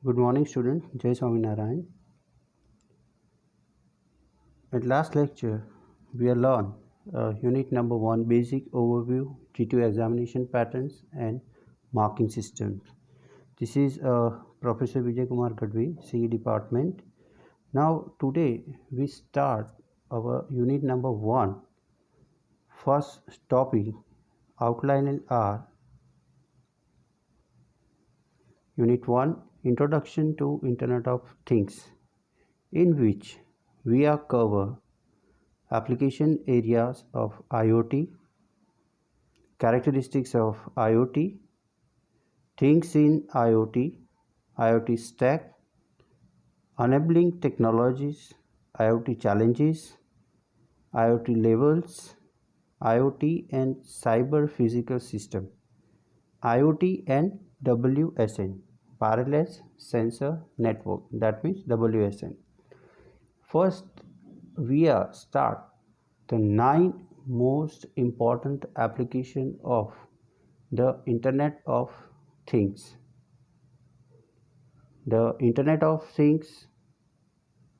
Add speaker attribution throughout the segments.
Speaker 1: Good morning, student. Jai Swaminarayan. At last lecture, we have learned unit number 1 basic overview, G2 examination patterns and marking systems. This is Professor Vijay Kumar Gadvi, CE department. Now, today we start our unit number 1. First topic, outline and R. Unit 1, Introduction to Internet of Things, in which we are cover application areas of IoT, characteristics of IoT, things in IoT, IoT stack, enabling technologies, IoT challenges, IoT levels, IoT and cyber physical system, IoT and WSN, wireless sensor network, that means WSN. First, we are start the 9 most important application of the Internet of Things. The Internet of Things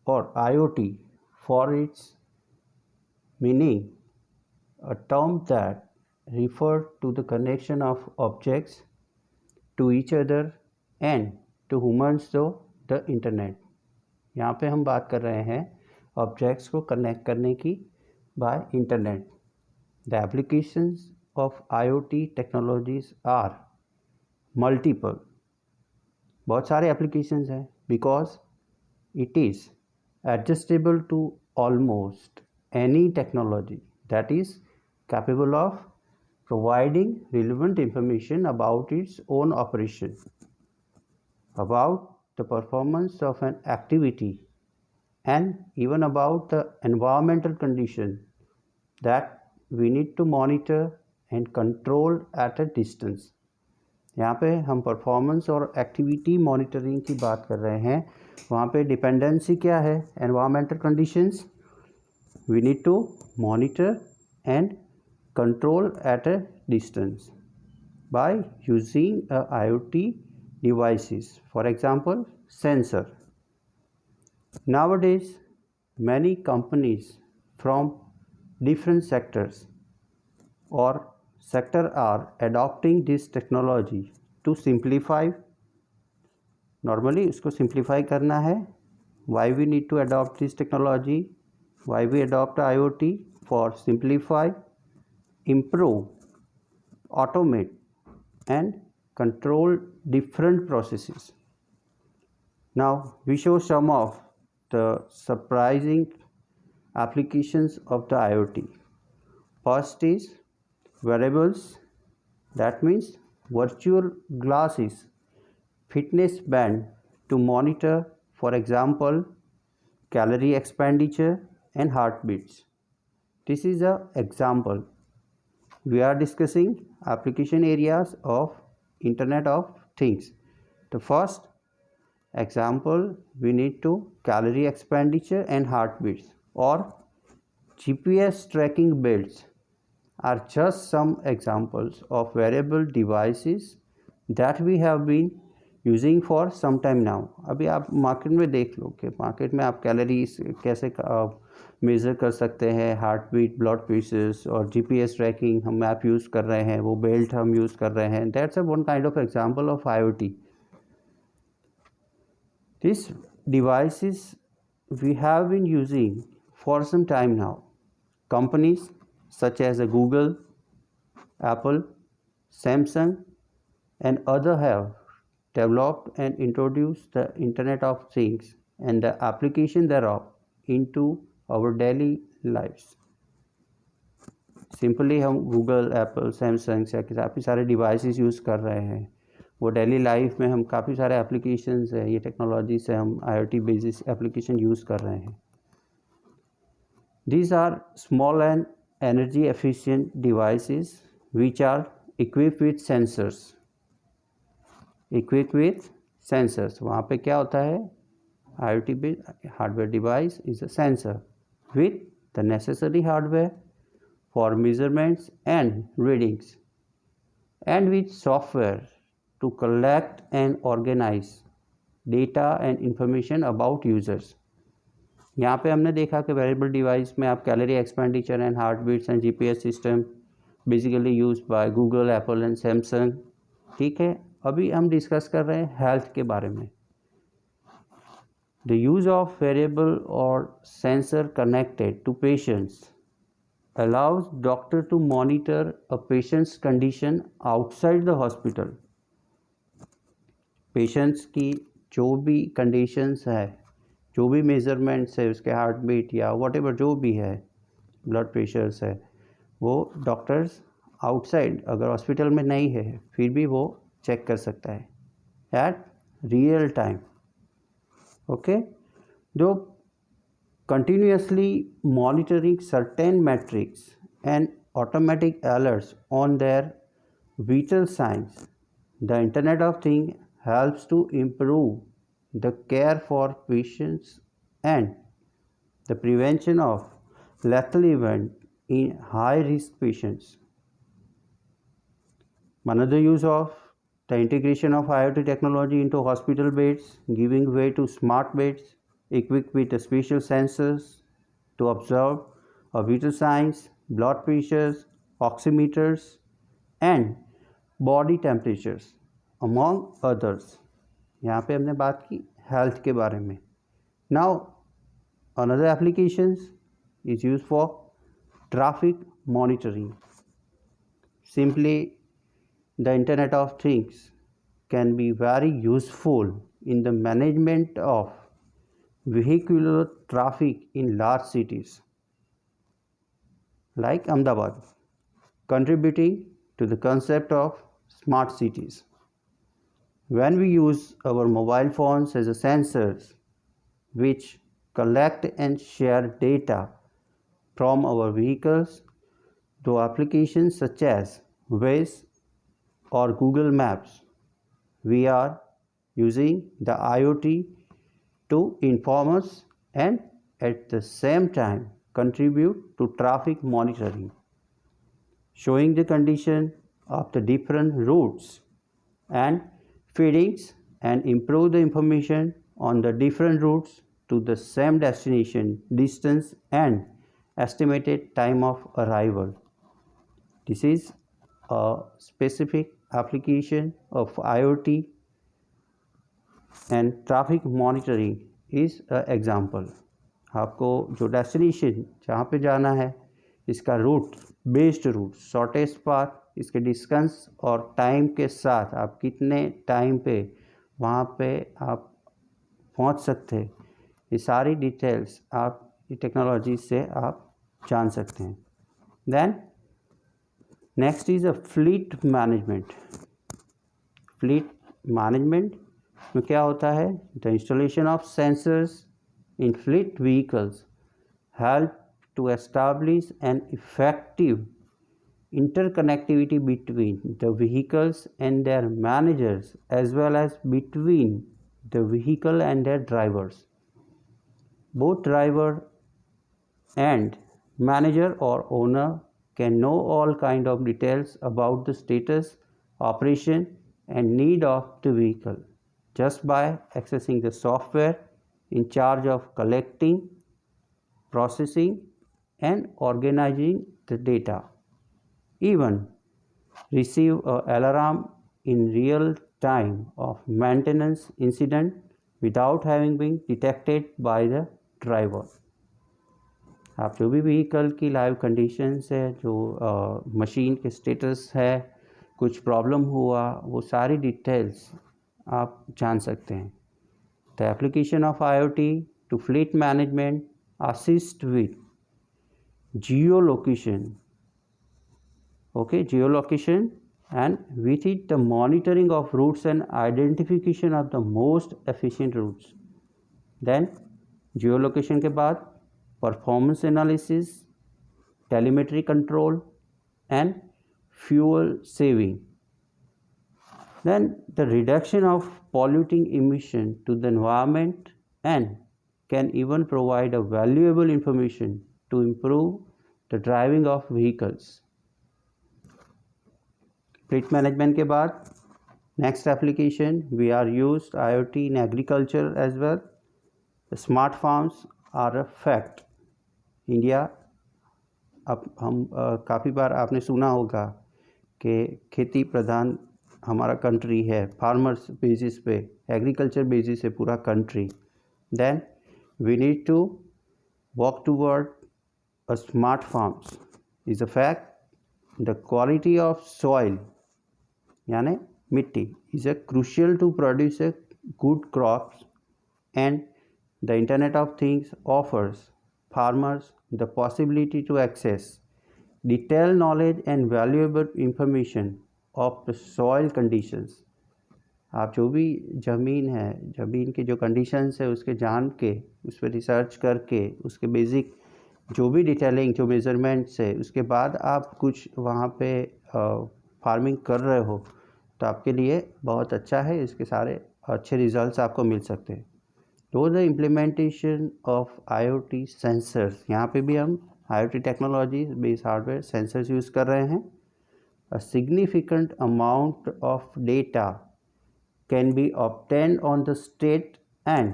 Speaker 1: or IoT, for its meaning, a term that refers to the connection of objects to each other and to humans through the internet. यहाँ पे हम बात कर रहे हैं objects को connect करने की by internet. The applications of IoT technologies are multiple. बहुत सारे applications हैं because it is adjustable to almost any technology that is capable of providing relevant information about its own operation, about the performance of an activity, and even about the environmental condition that we need to monitor and control at a distance. यहाँ पे हम performance और activity monitoring की बात कर रहे हैं. वहाँ पे डिपेंडेंसी क्या है? Environmental conditions. We need to monitor and control at a distance by using IoT devices. For example, sensor. Nowadays, many companies from different sectors or sector are adopting this technology to simplify. Normally उसको simplify करना है. Why we need to adopt this technology? Why we adopt IoT? For simplify, improve, automate and control different processes. Now we show some of the surprising applications of the IoT. First is wearables, that means virtual glasses, fitness band to monitor, for example, calorie expenditure and heartbeats. This is an example. We are discussing application areas of Internet of Things. The first example, we need to calorie expenditure and heartbeats or GPS tracking belts are just some examples of wearable devices that we have been using for some time now. अभी आप market में देख लो कि market में आप calories कैसे measure कर सकते हैं, हार्ट बीट, ब्लड प्रेशर्स और GPS ट्रैकिंग हम ऐप यूज़ कर रहे हैं, वो बेल्ट हम यूज़ कर रहे हैं. That's one kind of example of IoT. These devices we have been using for some time now. Companies such as Google, Apple, Samsung and others have developed and introduced the Internet of Things and the application thereof into our daily lives. Simply हम Google, Apple, Samsung से काफ़ी सारे devices use कर रहे हैं. वो daily life में हम काफ़ी सारे एप्लीकेशंस है, ये टेक्नोलॉजी से हम IoT बेसिस एप्लीकेशन यूज़ कर रहे हैं. These are small and energy efficient devices which are equipped with sensors. Equipped with sensors. वहाँ पे क्या होता है? IoT hardware device is a sensor with the necessary hardware for measurements and readings and with software to collect and organize data and information about users. यहाँ पे हमने देखा कि वेरिएबल डिवाइस में आप calorie expenditure and heart beats and GPS system basically use by Google, Apple and Samsung. ठीक है, अभी हम डिस्कस कर रहे हैं हेल्थ के बारे में. द यूज ऑफ वेरिएबल और sensor connected to patients allows doctor to monitor a patient's condition outside the hospital. Patients की जो भी कंडीशंस है, जो भी मेजरमेंट्स है, उसके हार्ट बीट या वॉटेवर जो भी है, ब्लड प्रेशर्स है, वो डॉक्टर्स आउटसाइड अगर हॉस्पिटल में नहीं है फिर भी वो चेक कर सकता है एट रियल टाइम. ओके, जो continuously monitoring certain metrics and automatic alerts on their vital signs. The Internet of Things helps to improve the care for patients and the prevention of lethal event in high-risk patients. Another use of the integration of IoT technology into hospital beds, giving way to smart beds equipped with special sensors to observe vital signs, blood pressures, oximeters, and body temperatures, among others. यहाँ पे हमने बात की health के बारे में. Now, another applications is used for traffic monitoring. Simply, the Internet of Things can be very useful in the management of vehicular traffic in large cities like Ahmedabad, contributing to the concept of smart cities. When we use our mobile phones as a sensors which collect and share data from our vehicles to applications such as Waze or Google Maps, we are using the IoT to inform us and at the same time contribute to traffic monitoring, showing the condition of the different routes and feedings and improve the information on the different routes to the same destination, distance and estimated time of arrival. This is a specific application of IoT and traffic monitoring is a example. आपको जो destination जहाँ पे जाना है, इसका route, based route, shortest path, इसके distance और time के साथ आप कितने टाइम पे वहाँ पे आप पहुँच सकते हैं, ये सारी डिटेल्स आप ये टेक्नोलॉजी से आप जान सकते हैं. Then next is a fleet management. Fleet management में क्या होता है? The installation of sensors in fleet vehicles help to establish an effective interconnectivity between the vehicles and their managers as well as between the vehicle and their drivers. Both driver and manager or owner can know all kind of details about the status, operation and need of the vehicle just by accessing the software in charge of collecting, processing and organizing the data. Even receive an alarm in real time of maintenance incident without having been detected by the driver. आप जो भी vehicle की live conditions है, जो machine के status है, कुछ problem हुआ, वो सारी डिटेल्स आप जान सकते हैं. The application of IoT to fleet management assist with geolocation. Okay, geolocation and with it the monitoring of routes and identification of the most efficient routes. Then geolocation के बाद performance analysis, telemetry control and fuel saving. Then the reduction of polluting emission to the environment and can even provide a valuable information to improve the driving of vehicles. Fleet management के बाद Next application, we are used IoT in agriculture as well. The smart farms are a fact. India, अब हम काफ़ी बार आपने सुना होगा कि खेती प्रधान हमारा कंट्री है, फार्मर्स बेसिस पे, एग्रीकल्चर बेसिस है पूरा country. Then we need to work toward a smart farms is a fact. The quality of soil यानी मिट्टी is a crucial to produce a good crops, and the Internet of Things offers farmers the possibility to access detailed knowledge and valuable information of the soil conditions. आप जो भी ज़मीन है, ज़मीन के जो कंडीशंस है उसके जान के, उस पर रिसर्च करके, उसके बेसिक जो भी डिटेलिंग, जो मेज़रमेंट्स है, उसके बाद आप कुछ वहाँ पे फार्मिंग कर रहे हो तो आपके लिए बहुत अच्छा है. इसके सारे अच्छे रिजल्ट्स आपको मिल सकते हैं. तो the implementation of IoT sensors, यहाँ पे भी हम IoT technology based hardware sensors use कर रहे हैं. A significant amount of data can be obtained on the state and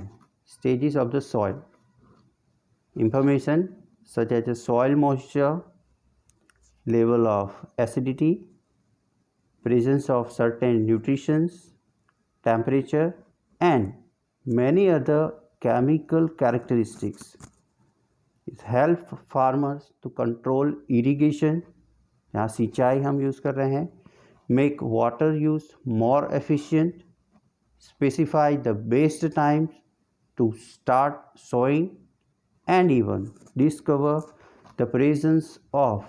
Speaker 1: stages of the soil. Information such as the soil moisture, level of acidity, presence of certain nutrients, temperature, and many other chemical characteristics. It helps farmers to control irrigation, यहाँ सिंचाई हम use कर रहे हैं, make water use more efficient, specify the best times to start sowing, and even discover the presence of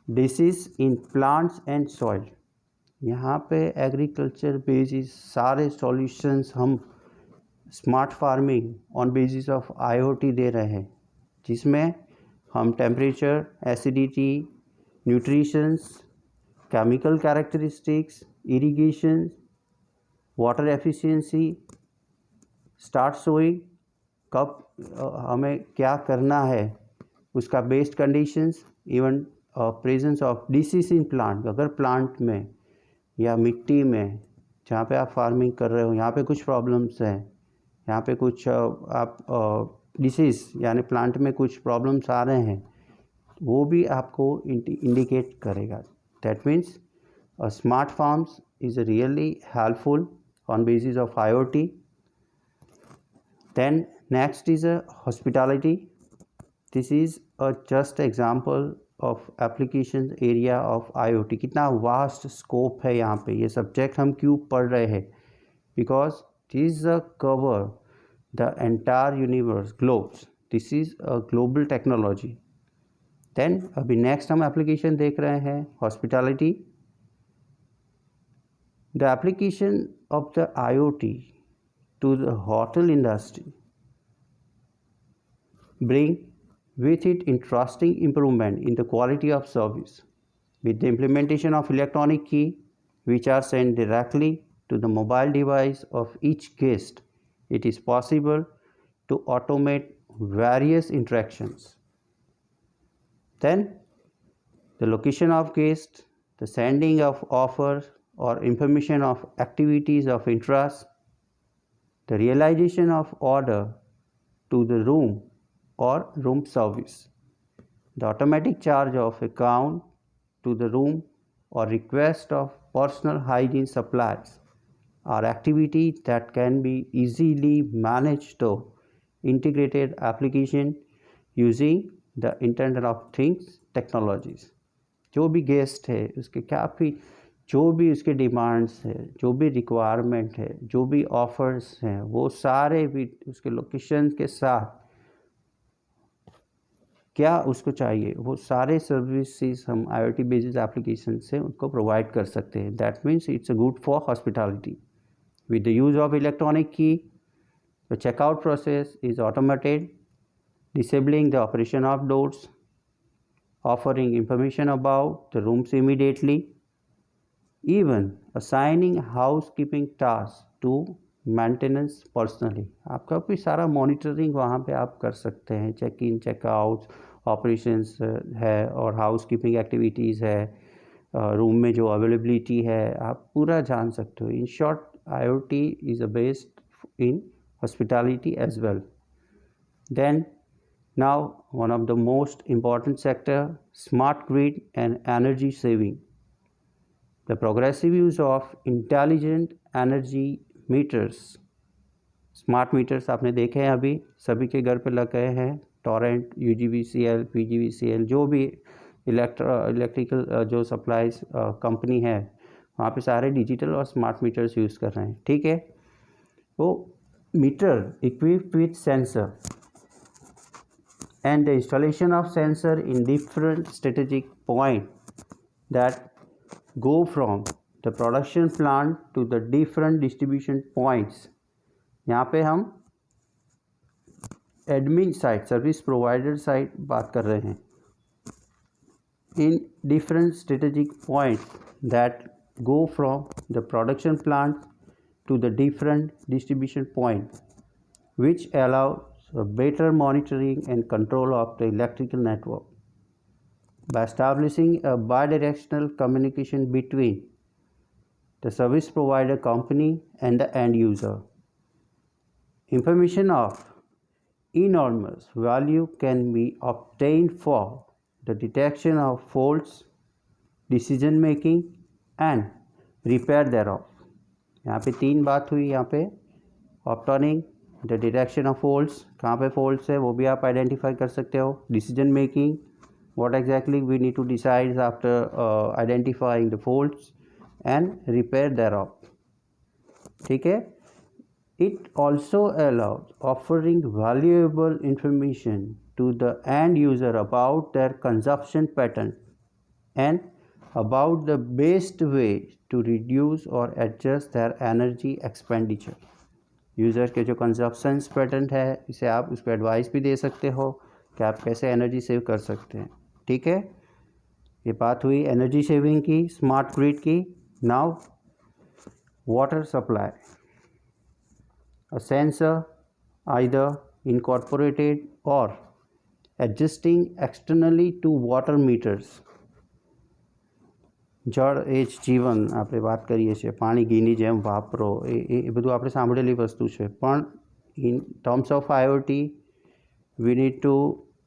Speaker 1: disease in plants and soil. यहाँ पे agriculture basis सारे solutions हम smart farming on basis of IoT दे रहे हैं, जिसमें हम temperature, acidity, nutritions, chemical characteristics, irrigation, water efficiency, start sowing, कब हमें क्या करना है, उसका based conditions, even presence of disease in plant. अगर प्लांट में या मिट्टी में जहाँ पे आप फार्मिंग कर रहे हो यहाँ पे कुछ प्रॉब्लम्स हैं, यहाँ पे कुछ आप डिसीज़ यानी प्लांट में कुछ प्रॉब्लम्स आ रहे हैं, वो भी आपको इंडिकेट करेगा. That means smart farms is really helpful on basis of IoT. Then next is a hospitality. This is a just example of application area of IoT. कितना vast scope है यहाँ पे. ये subject हम क्यों पढ़ रहे हैं? Because this cover the entire universe, globes. This is a global technology. Then अभी next हम application देख रहे हैं hospitality. The application of the IoT to the hotel industry bring with it interesting improvement in the quality of service. With the implementation of electronic key, which are sent directly to the mobile device of each guest, it is possible to automate various interactions. Then the location of guest, the sending of offers or information of activities of interest, the realization of order to the room or room service, the automatic charge of account to the room or request of personal hygiene supplies are activities that can be easily managed through integrated application using the Internet of Things technologies. जो भी guest है उसके काफ़ी जो भी उसके demands है, जो भी रिक्वायरमेंट है, जो भी ऑफर्स हैं, वो सारे भी उसके लोकेशन के साथ क्या उसको चाहिए वो सारे सर्विसेज हम IoT बेस्ड एप्लीकेशन से उनको प्रोवाइड कर सकते हैं. That means it's good for hospitality. With the use of electronic key, the checkout process is automated, disabling the operation of doors, offering information about the rooms immediately, even assigning housekeeping tasks to maintenance personally. आपका भी सारा monitoring वहाँ पे आप कर सकते हैं. Check in, checkout operations है और हाउसकीपिंग एक्टिविटीज़ है, रूम में जो अवेलेबिलिटी है आप पूरा जान सकते हो. In short IoT is a based in hospitality as well. Then now one of the most important sector, smart grid and energy saving. The progressive use of intelligent energy meters. Smart meters आपने देखे हैं अभी सभी के घर पे लग गए हैं. टॉरेंट, UGVCL, PGVCL जो भी इलेक्ट्रिकल जो सप्लाईज कंपनी है वहाँ पे सारे डिजिटल और स्मार्ट मीटर्स यूज़ कर रहे हैं. ठीक है. वो meter equipped with sensor and the installation of sensor in different strategic point that go from the production plant to the different distribution points. यहाँ पे हम admin side, service provider side बात कर रहे हैं. In different strategic point that go from the production plant to the different distribution point which allows a better monitoring and control of the electrical network by establishing a bidirectional communication between the service provider company and the end user. Information of enormous value can be obtained for the detection of faults, decision making and repair thereof. यहाँ पे 3 बात हुई. यहाँ पे ऑप्टॉनिंग, the detection of faults, कहाँ पे faults है वो भी आप आइडेंटिफाई कर सकते हो. Decision making, what exactly we need to decide after identifying the faults and repair thereof. ठीक है. It also allows offering valuable information to the end user about their consumption pattern and about the best way to reduce or adjust their energy expenditure. User के जो consumptions pattern है इसे आप उसको advice भी दे सकते हो कि आप कैसे एनर्जी सेव कर सकते हैं. ठीक है. ये बात हुई एनर्जी सेविंग की, स्मार्ट ग्रिड की. Now water supply. A sensor either incorporated or adjusting externally to water meters. જળ એ જ જીવન આપણે વાત કરીએ છીએ, પાણી ઘીની જેમ વાપરો, એ બધું આપણે સાંભળેલી વસ્તુ છે. પણ in terms of IoT we need to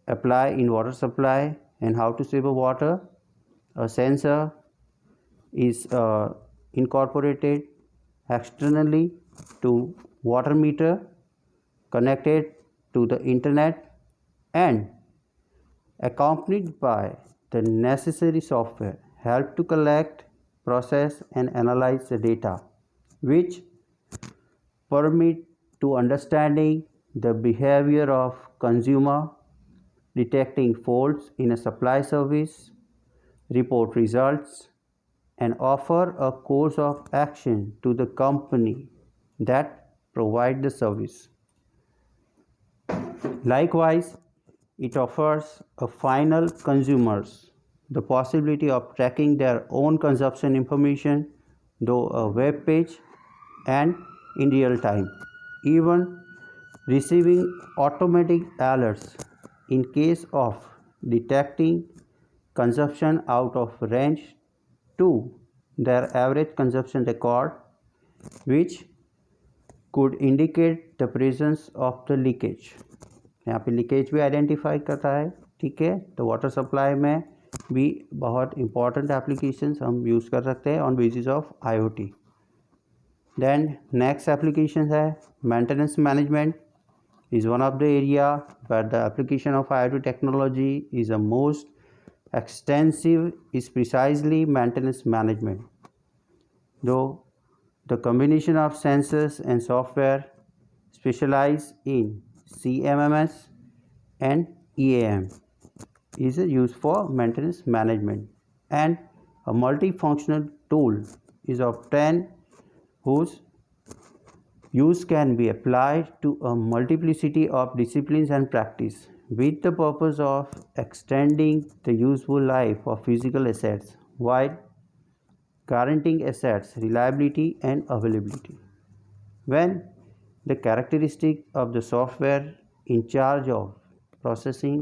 Speaker 1: apply in water supply and how to save a water. A sensor is incorporated externally to water meter, connected to the internet and accompanied by the necessary software help to collect, process and analyze the data which permit to understanding the behavior of consumer, detecting faults in a supply service, report results and offer a course of action to the company that provide the service. Likewise, it offers a final consumers the possibility of tracking their own consumption information through a web page and in real time, even receiving automatic alerts in case of detecting consumption out of range to their average consumption record, which could indicate the presence of the leakage. यहाँ पे leakage भी identify करता है. ठीक है. तो water supply में भी बहुत इंपॉर्टेंट एप्लीकेशंस हम यूज़ कर सकते हैं on basis of IoT. Then next application है maintenance management. Is one of the area where the application of IoT technology is a most extensive is precisely maintenance management. Though the combination of sensors and software specialise in CMMS and EAM is used for maintenance management, and a multifunctional tool is obtained whose use can be applied to a multiplicity of disciplines and practice with the purpose of extending the useful life of physical assets while guaranteeing assets reliability and availability. When the characteristic of the software in charge of processing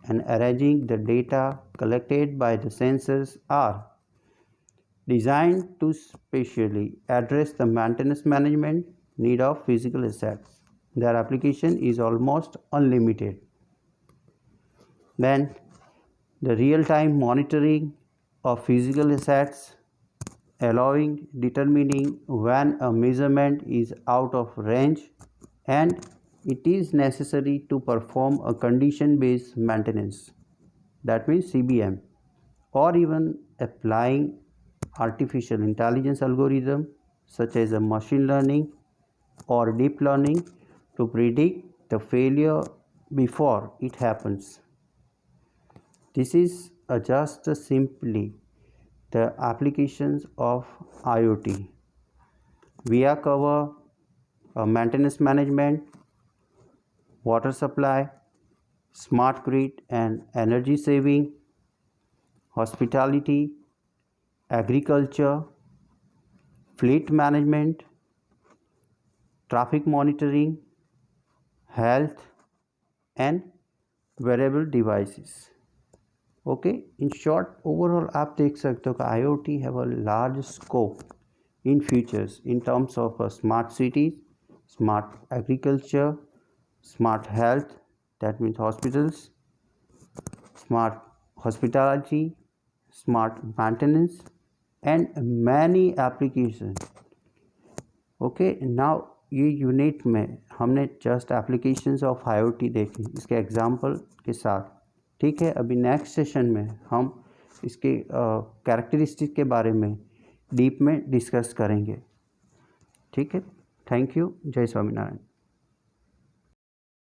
Speaker 1: and arranging the data collected by the sensors are designed to specially address the maintenance management need of physical assets. Their application is almost unlimited. Then the real-time monitoring of physical assets, allowing determining when a measurement is out of range and it is necessary to perform a condition-based maintenance, that means CBM, or even applying artificial intelligence algorithm such as a machine learning or deep learning to predict the failure before it happens. This is just simply the applications of IoT. We are cover maintenance management, water supply, smart grid and energy saving, hospitality, agriculture, fleet management, traffic monitoring, health and wearable devices. Okay, in short overall आप देख सकते हो कि IoT have a large scope in futures in terms of smart cities, smart agriculture, smart health, that means hospitals, smart hospitality, smart maintenance and many applications. Okay, now ये unit में हमने just applications of IoT देखी इसके example के साथ. ठीक है, अभी नेक्स्ट सेशन में हम इसके कैरेक्टरिस्टिक के बारे में डीप में डिस्कस करेंगे. ठीक है, थैंक यू. जय स्वामीनारायण.